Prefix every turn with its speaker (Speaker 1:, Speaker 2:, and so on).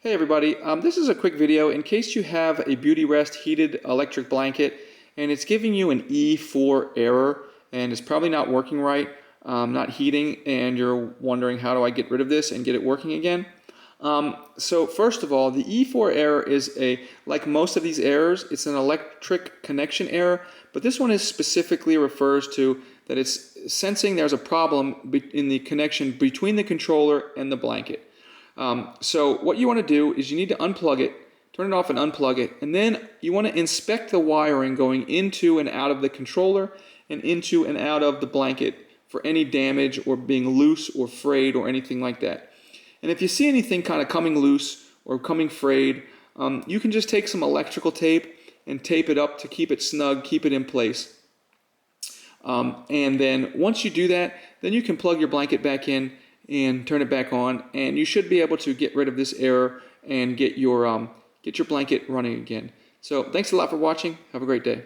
Speaker 1: Hey everybody, this is a quick video in case you have a BeautyRest heated electric blanket and it's giving you an E4 error and it's probably not working right, not heating, and you're wondering how do I get rid of this and get it working again. So first of all, the E4 error is like most of these errors, it's an electric connection error, but this one is specifically refers to that it's sensing there's a problem in the connection between the controller and the blanket. So what you want to do is you need to unplug it, turn it off and unplug it, and then you want to inspect the wiring going into and out of the controller and into and out of the blanket for any damage or being loose or frayed or anything like that. And if you see anything kind of coming loose or coming frayed, you can just take some electrical tape and tape it up to keep it snug, keep it in place. And then once you do that, then you can plug your blanket back in and turn it back on, and you should be able to get rid of this error and get your blanket running again. So thanks a lot for watching. Have a great day.